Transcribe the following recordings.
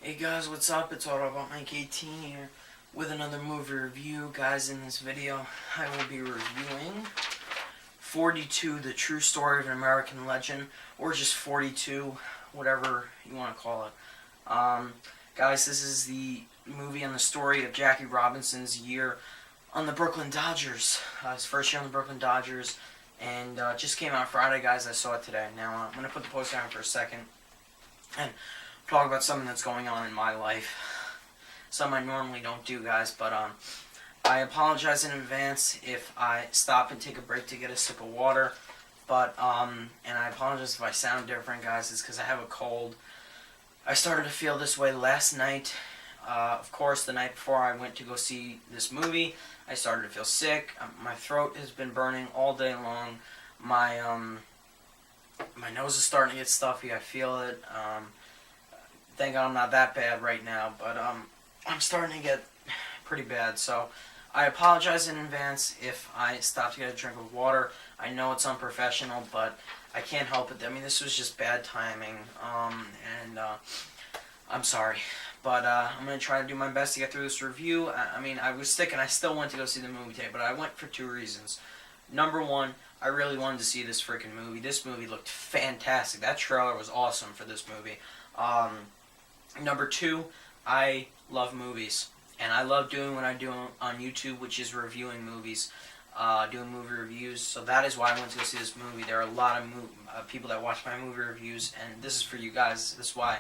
Hey guys, what's up? It's all about Mike 18 here with another movie review. Guys, in this video, I will be reviewing 42, the true story of an American legend, or just 42, whatever you want to call it. Guys, this is the movie on the story of Jackie Robinson's year on the Brooklyn Dodgers. His first year on the Brooklyn Dodgers, and just came out Friday, guys. I saw it today. Now, I'm going to put the post down for a second and talk about something that's going on in my life. Something I normally don't do, guys, but I apologize in advance if I stop and take a break to get a sip of water. But and I apologize if I sound different, guys. It's because I have a cold. I started to feel this way last night. Of course, the night before I went to go see this movie, I started to feel sick. My throat has been burning all day long. My nose is starting to get stuffy. I feel it. Thank God I'm not that bad right now, but I'm starting to get pretty bad. So I apologize in advance if I stop to get a drink of water. I know it's unprofessional, but I can't help it. I mean, this was just bad timing, and I'm sorry. But I'm going to try to do my best to get through this review. I mean, I was sick and I still went to go see the movie today, but I went for two reasons. Number one, I really wanted to see this freaking movie. This movie looked fantastic. That trailer was awesome for this movie. Number two, I love movies. And I love doing what I do on YouTube, which is reviewing movies, doing movie reviews. So that is why I went to go see this movie. There are a lot of people that watch my movie reviews, and this is for you guys. This is why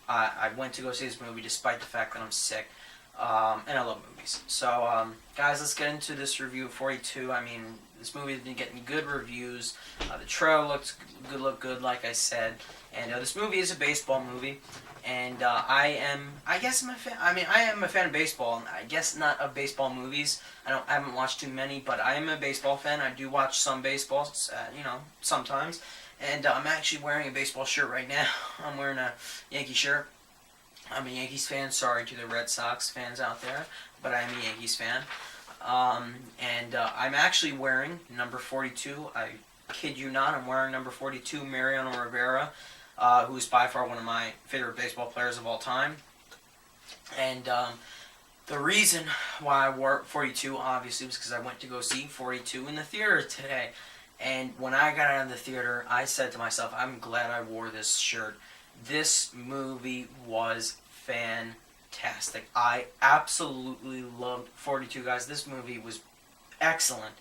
I went to go see this movie, despite the fact that I'm sick. And I love movies. So, guys, let's get into this review of 42. I mean, this movie has been getting good reviews. The trailer looked good, like I said. And this movie is a baseball movie. And I am a fan. I mean, I am a fan of baseball. I guess not of baseball movies. I haven't watched too many, but I am a baseball fan. I do watch some baseball, sometimes. And I'm actually wearing a baseball shirt right now. I'm wearing a Yankee shirt. I'm a Yankees fan. Sorry to the Red Sox fans out there, but I am a Yankees fan. And I'm actually wearing number 42. I kid you not. I'm wearing number 42, Mariano Rivera, who is by far one of my favorite baseball players of all time. And the reason why I wore 42, obviously, was because I went to go see 42 in the theater today. And when I got out of the theater, I said to myself, I'm glad I wore this shirt. This movie was fantastic. I absolutely loved 42, guys. This movie was excellent.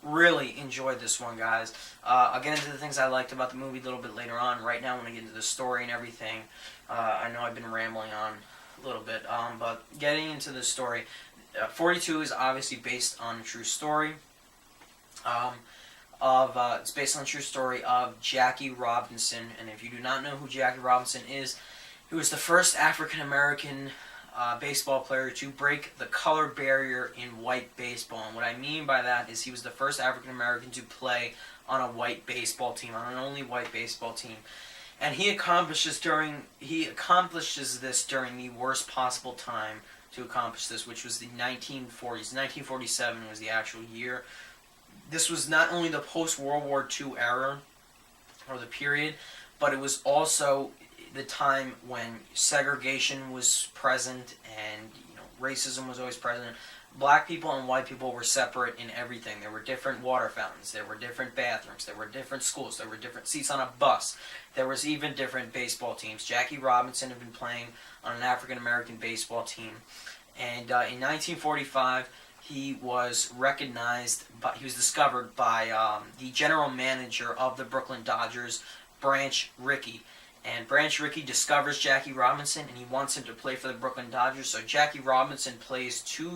Really enjoyed this one, guys. I'll get into the things I liked about the movie a little bit later on. Right now, when I get into the story and everything, I know I've been rambling on a little bit, but getting into the story, 42 is obviously based on a true story. It's based on a true story of Jackie Robinson, and if you do not know who Jackie Robinson is, he was the first African American baseball player to break the color barrier in white baseball. And what I mean by that is he was the first African American to play on a white baseball team, on an only white baseball team. And he accomplishes this during the worst possible time to accomplish this, which was the 1940s. 1947 was the actual year. This was not only the post-World War II era, or the period, but it was also the time when segregation was present and racism was always present. Black people and white people were separate in everything. There were different water fountains, there were different bathrooms, there were different schools, there were different seats on a bus. There was even different baseball teams. Jackie Robinson had been playing on an African American baseball team. And in 1945, he was discovered by the general manager of the Brooklyn Dodgers, Branch Rickey. And Branch Rickey discovers Jackie Robinson, and he wants him to play for the Brooklyn Dodgers. So Jackie Robinson plays 2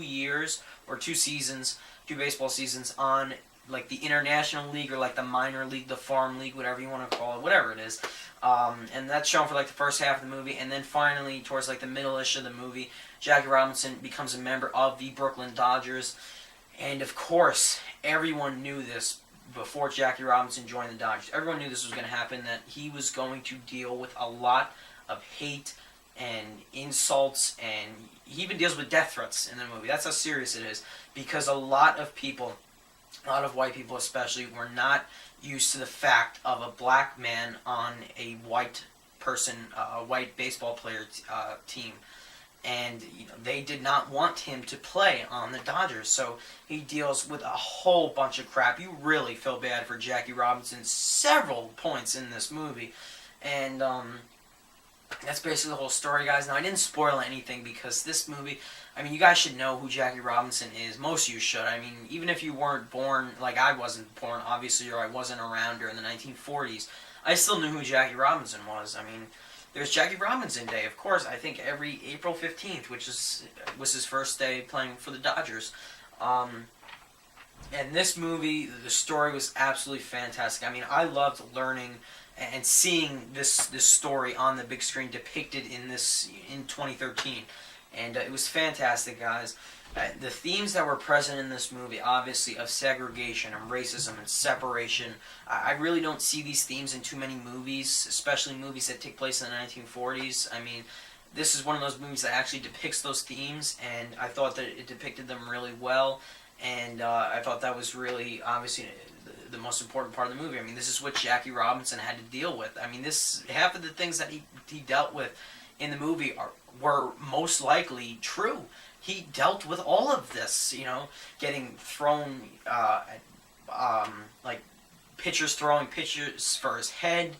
baseball seasons on like the International League, or like the minor league, the farm league, whatever you want to call it, whatever it is. And that's shown for like the first half of the movie, and then finally towards like the middle-ish of the movie, Jackie Robinson becomes a member of the Brooklyn Dodgers. And of course, everyone knew this before Jackie Robinson joined the Dodgers. Everyone knew this was going to happen, that he was going to deal with a lot of hate and insults, and he even deals with death threats in the movie. That's how serious it is, because a lot of white people especially, were not used to the fact of a black man on a white white baseball player team. And they did not want him to play on the Dodgers, so he deals with a whole bunch of crap. You really feel bad for Jackie Robinson several points in this movie, and that's basically the whole story, guys. Now, I didn't spoil anything because this movie, I mean, you guys should know who Jackie Robinson is. Most of you should. I mean, even if you weren't born, like I wasn't born, obviously, or I wasn't around during the 1940s, I still knew who Jackie Robinson was. I mean, there's Jackie Robinson Day, of course. I think every April 15th, which was his first day playing for the Dodgers. And this movie, the story was absolutely fantastic. I mean, I loved learning and seeing this story on the big screen depicted in 2013, and it was fantastic, guys. The themes that were present in this movie, obviously, of segregation and racism and separation, I really don't see these themes in too many movies, especially movies that take place in the 1940s. I mean, this is one of those movies that actually depicts those themes, and I thought that it depicted them really well, and I thought that was really, obviously, the most important part of the movie. I mean, this is what Jackie Robinson had to deal with. I mean, half of the things that he dealt with in the movie were most likely true. He dealt with all of this, getting thrown, like pitchers throwing pitches for his head,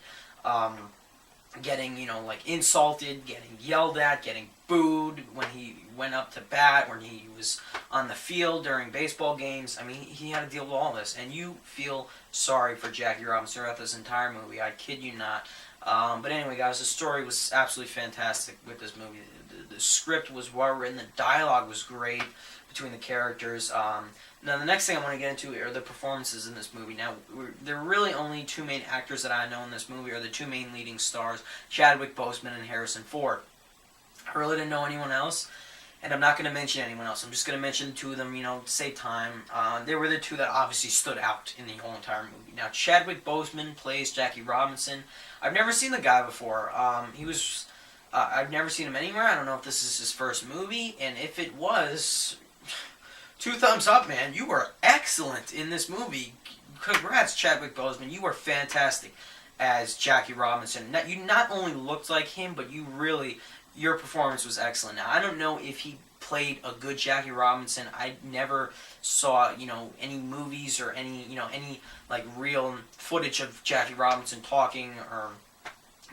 getting, like insulted, getting yelled at, getting booed when he went up to bat, when he was on the field during baseball games. I mean, he had to deal with all this, and you feel sorry for Jackie Robinson throughout this entire movie. I kid you not. But anyway, guys, the story was absolutely fantastic with this movie. The script was well written. The dialogue was great between the characters. Now, the next thing I want to get into are the performances in this movie. Now, there are really only two main actors that I know in this movie, are the two main leading stars, Chadwick Boseman and Harrison Ford. I really didn't know anyone else, and I'm not going to mention anyone else. I'm just going to mention the two of them, to save time. They were the two that obviously stood out in the whole entire movie. Now, Chadwick Boseman plays Jackie Robinson. I've never seen the guy before. I've never seen him anywhere. I don't know if this is his first movie, and if it was, 2 thumbs up, man. You were excellent in this movie. Congrats, Chadwick Boseman. You were fantastic as Jackie Robinson. You not only looked like him, but your performance was excellent. Now, I don't know if he played a good Jackie Robinson. I never saw, any movies or any like real footage of Jackie Robinson talking or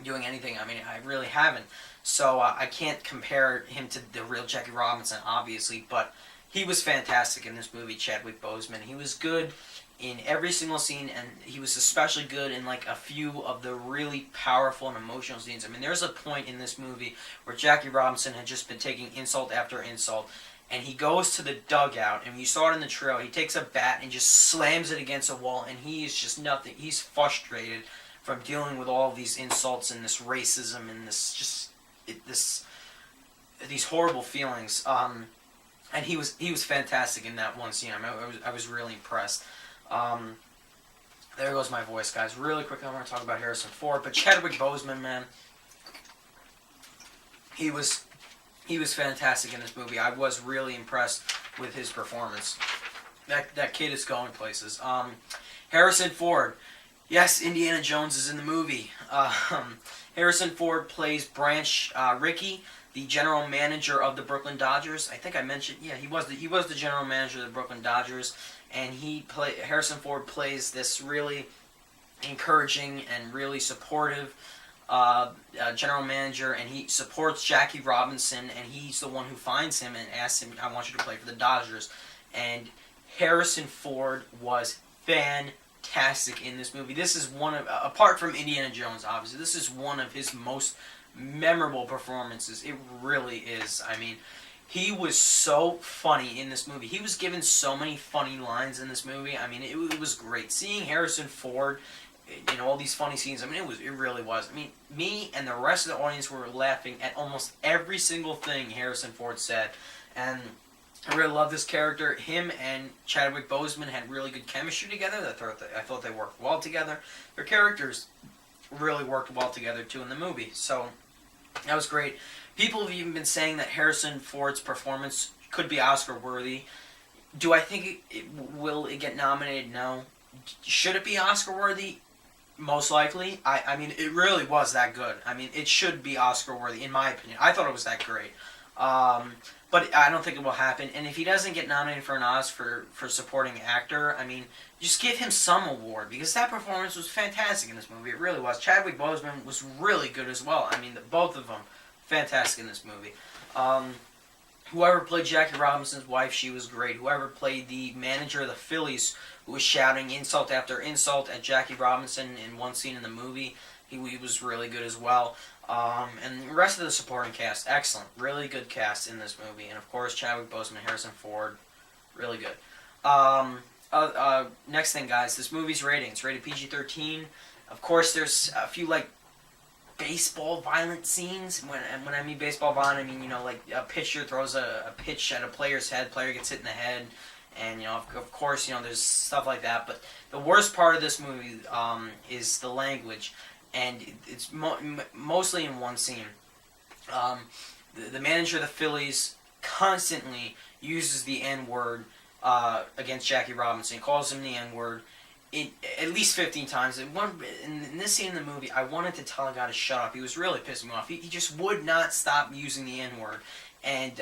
doing anything. I mean, I really haven't. So I can't compare him to the real Jackie Robinson, obviously, but he was fantastic in this movie, Chadwick Boseman. He was good in every single scene, and he was especially good in like a few of the really powerful and emotional scenes. I mean, there's a point in this movie where Jackie Robinson had just been taking insult after insult, and he goes to the dugout, and you saw it in the trailer, he takes a bat and just slams it against a wall, and he is just nothing. He's frustrated from dealing with all of these insults and this racism and these horrible feelings. And he was fantastic in that one scene. I mean, I was really impressed. There goes my voice, guys. Really quick, I want to talk about Harrison Ford, but Chadwick Boseman, man, he was fantastic in this movie. I was really impressed with his performance. That kid is going places. Harrison Ford, yes, Indiana Jones is in the movie. Harrison Ford plays Branch Rickey, the general manager of the Brooklyn Dodgers. I think I mentioned, yeah, he was the general manager of the Brooklyn Dodgers, and Harrison Ford plays this really encouraging and really supportive general manager, and he supports Jackie Robinson, and he's the one who finds him and asks him, "I want you to play for the Dodgers." And Harrison Ford was fantastic in this movie. This is one of, apart from Indiana Jones, obviously, this is one of his most memorable performances. It really is. I mean, he was so funny in this movie. He was given so many funny lines in this movie. I mean, it was great. Seeing Harrison Ford, all these funny scenes, I mean, it really was. I mean, me and the rest of the audience were laughing at almost every single thing Harrison Ford said. And I really love this character. Him and Chadwick Boseman had really good chemistry together. I thought they worked well together. Their characters really worked well together, too, in the movie. So that was great. People have even been saying that Harrison Ford's performance could be Oscar-worthy. Do I think will it get nominated? No. Should it be Oscar-worthy? Most likely. I mean, it really was that good. I mean, it should be Oscar worthy, in my opinion. I thought it was that great. Um, but I don't think it will happen. And if he doesn't get nominated for an Oscar for supporting actor, I mean, just give him some award because that performance was fantastic in this movie. It really was. Chadwick Boseman was really good as well. I mean, both of them fantastic in this movie. Um, Whoever played Jackie Robinson's wife, she was great. Whoever played the manager of the Phillies, who was shouting insult after insult at Jackie Robinson in one scene in the movie, he was really good as well. And the rest of the supporting cast, excellent. Really good cast in this movie. And of course, Chadwick Boseman, Harrison Ford, really good. Next thing, guys, this movie's rating. It's rated PG-13. Of course, there's a few, like, baseball violent scenes. When I mean baseball violent, I mean, you know, like a pitcher throws a pitch at a player's head, player gets hit in the head, and, you know, of course, you know, there's stuff like that. But the worst part of this movie is the language, and it's mostly in one scene. The manager of the Phillies constantly uses the N-word against Jackie Robinson. He calls him the N-word at least 15 times. In this scene in the movie, I wanted to tell a guy to shut up. He was really pissing me off. He just would not stop using the N-word. And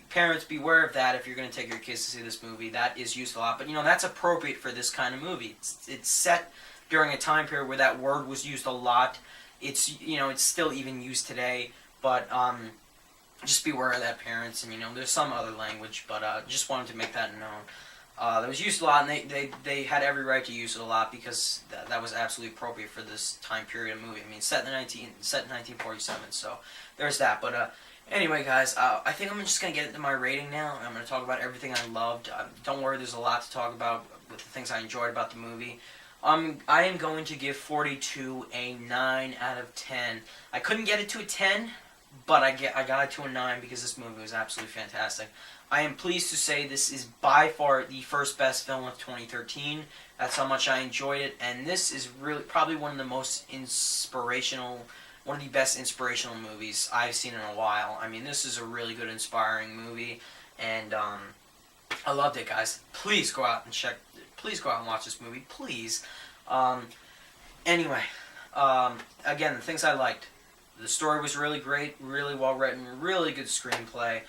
parents, beware of that if you're going to take your kids to see this movie. That is used a lot. But, you know, that's appropriate for this kind of movie. It's set during a time period where that word was used a lot. It's, you know, it's still even used today. But just beware of that, parents. And, you know, there's some other language. But just wanted to make that known. That was used a lot, and they had every right to use it a lot because that was absolutely appropriate for this time period of movie. I mean, set in 1947, so there's that. But anyway, guys, I think I'm just gonna get into my rating now. I'm gonna talk about everything I loved. Don't worry, there's a lot to talk about with the things I enjoyed about the movie. I am going to give 42 a 9 out of 10. I couldn't get it to a 10, but I got it to a 9 because this movie was absolutely fantastic. I am pleased to say this is by far the first best film of 2013. That's how much I enjoyed it, and this is really probably one of the most inspirational, one of the best inspirational movies I've seen in a while. I mean, this is a really good, inspiring movie, and I loved it, guys. Please go out and watch this movie, please. Anyway, again, the things I liked. The story was really great, really well written, really good screenplay.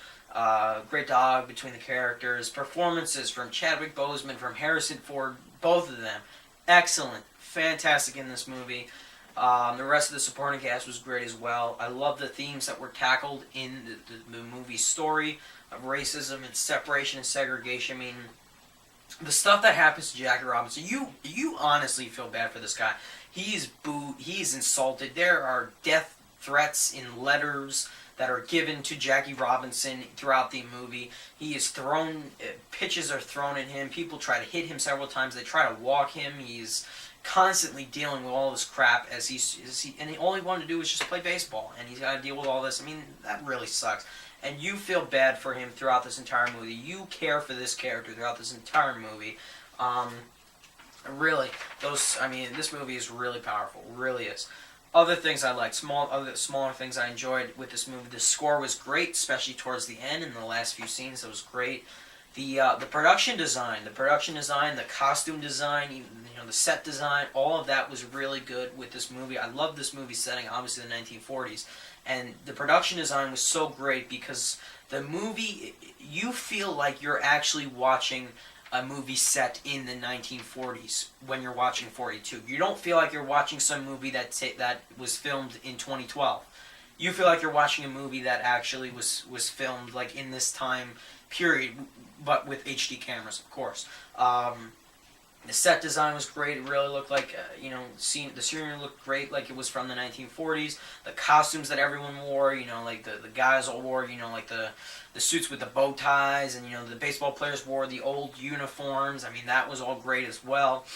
Great dialogue between the characters. Performances from Chadwick Boseman, from Harrison Ford, both of them. Excellent. Fantastic in this movie. The rest of the supporting cast was great as well. I love the themes that were tackled in the movie's story of racism and separation and segregation. I mean, the stuff that happens to Jackie Robinson, you honestly feel bad for this guy. He's booed, he's insulted. There are death threats in letters that are given to Jackie Robinson throughout the movie. He is thrown, pitches are thrown at him. People try to hit him several times. They try to walk him. He's constantly dealing with all this crap and all he wanted to do was just play baseball, and he's got to deal with all this. I mean, that really sucks. And you feel bad for him throughout this entire movie. You care for this character throughout this entire movie. Really, this movie is really powerful. It really is. Other things I liked, smaller things I enjoyed with this movie. The score was great, especially towards the end in the last few scenes. It was great. The production design, the costume design, even, you know, the set design, all of that was really good with this movie. I love this movie setting, obviously the 1940s, and the production design was so great because the movie, you feel like you're actually watching a movie set in the 1940s when you're watching 42. You don't feel like you're watching some movie that was filmed in 2012. You feel like you're watching a movie that actually was filmed like in this time period, but with HD cameras, of course. The set design was great. It really looked like, the scenery looked great, like it was from the 1940s. The costumes that everyone wore, you know, like the guys all wore, you know, like the suits with the bow ties, and, you know, the baseball players wore the old uniforms. I mean, that was all great as well.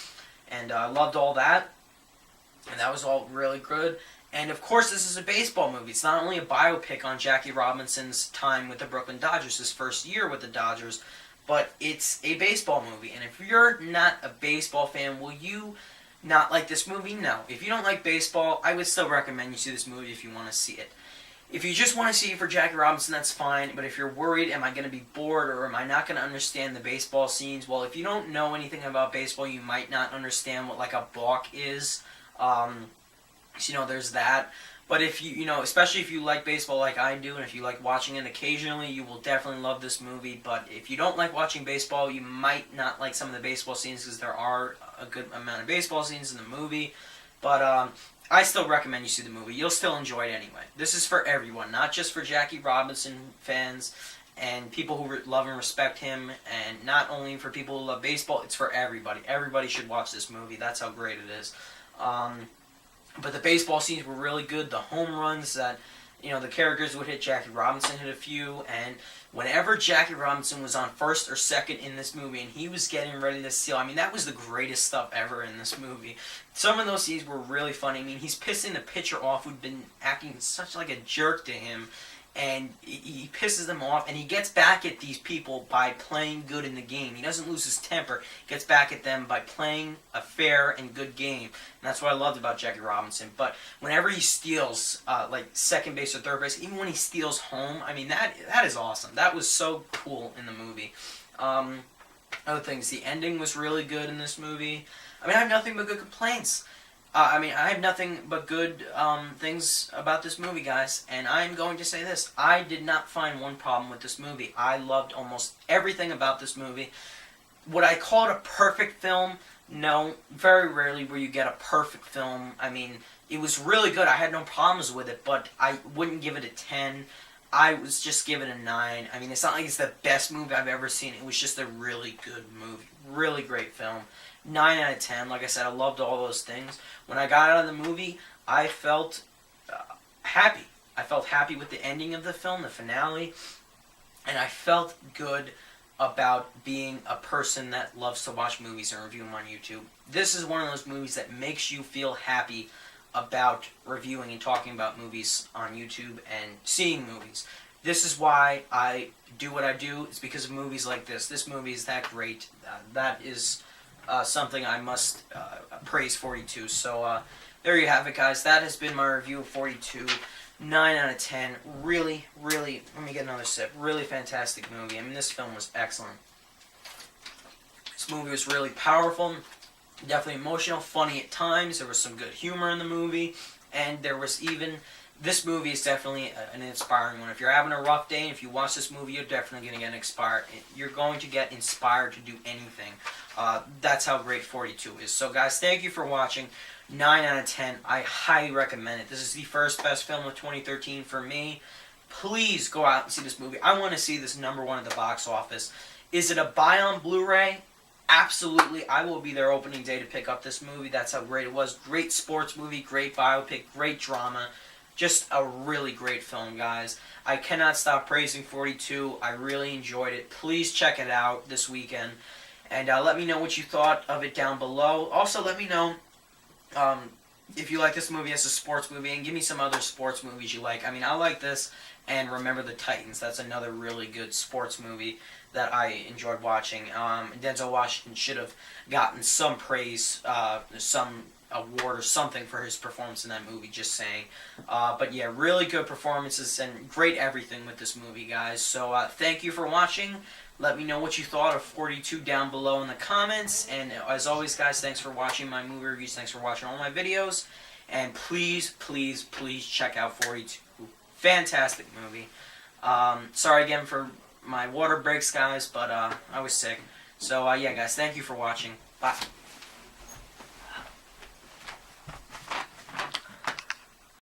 And I loved all that. And that was all really good. And, of course, this is a baseball movie. It's not only a biopic on Jackie Robinson's time with the Brooklyn Dodgers, his first year with the Dodgers, but it's a baseball movie. And if you're not a baseball fan, will you not like this movie? No. If you don't like baseball, I would still recommend you see this movie if you want to see it. If you just want to see it for Jackie Robinson, that's fine. But if you're worried, am I going to be bored or am I not going to understand the baseball scenes? Well, if you don't know anything about baseball, you might not understand what like a balk is. So, there's that. But if especially if you like baseball like I do, and if you like watching it occasionally, you will definitely love this movie. But if you don't like watching baseball, you might not like some of the baseball scenes because there are a good amount of baseball scenes in the movie. But I still recommend you see the movie. You'll still enjoy it anyway. This is for everyone, not just for Jackie Robinson fans and people who love and respect him, and not only for people who love baseball. It's for everybody. Everybody should watch this movie. That's how great it is. But the baseball scenes were really good. The home runs that, the characters would hit. Jackie Robinson hit a few. And whenever Jackie Robinson was on first or second in this movie and he was getting ready to steal, that was the greatest stuff ever in this movie. Some of those scenes were really funny. He's pissing the pitcher off who'd been acting such like a jerk to him. And he pisses them off, and he gets back at these people by playing good in the game. He doesn't lose his temper. He gets back at them by playing a fair and good game. And that's what I loved about Jackie Robinson. But whenever he steals, like second base or third base, even when he steals home, that is awesome. That was so cool in the movie. Other things, the ending was really good in this movie. I have nothing but good complaints. I have nothing but good things about this movie, guys, and I'm going to say this. I did not find one problem with this movie. I loved almost everything about this movie. Would I call it a perfect film? No. Very rarely will you get a perfect film. It was really good. I had no problems with it, but I wouldn't give it a 10. I was just give it a 9. It's not like it's the best movie I've ever seen. It was just a really good movie. Really great film. 9 out of 10. Like I said, I loved all those things. When I got out of the movie, I felt happy. I felt happy with the ending of the film, the finale, and I felt good about being a person that loves to watch movies and review them on YouTube. This is one of those movies that makes you feel happy about reviewing and talking about movies on YouTube and seeing movies. This is why I do what I do. It's because of movies like this. This movie is that great. That is something I must praise 42. So there you have it, guys. That has been my review of 42. 9 out of 10. Really, really, let me get another sip. Really fantastic movie. This film was excellent. This movie was really powerful. Definitely emotional, funny at times. There was some good humor in the movie. And there was even... This movie is definitely an inspiring one. If you're having a rough day and if you watch this movie, you're definitely going to get inspired. You're going to get inspired to do anything. That's how great 42 is. So, guys, thank you for watching. 9 out of 10. I highly recommend it. This is the first best film of 2013 for me. Please go out and see this movie. I want to see this #1 at the box office. Is it a buy on Blu-ray? Absolutely. I will be there opening day to pick up this movie. That's how great it was. Great sports movie, great biopic, great drama. Just a really great film, guys. I cannot stop praising 42. I really enjoyed it. Please check it out this weekend. And let me know what you thought of it down below. Also, let me know if you like this movie as a sports movie, and give me some other sports movies you like. I like this, and Remember the Titans. That's another really good sports movie that I enjoyed watching. Denzel Washington should have gotten some praise, some award or something for his performance in that movie, just saying. But yeah, really good performances and great everything with this movie, guys. So thank you for watching. Let me know what you thought of 42 down below in the comments. And as always, guys, thanks for watching my movie reviews. Thanks for watching all my videos. And please, please, please check out 42. Fantastic movie. Sorry again for my water breaks, guys, but I was sick. So yeah, guys, thank you for watching. Bye.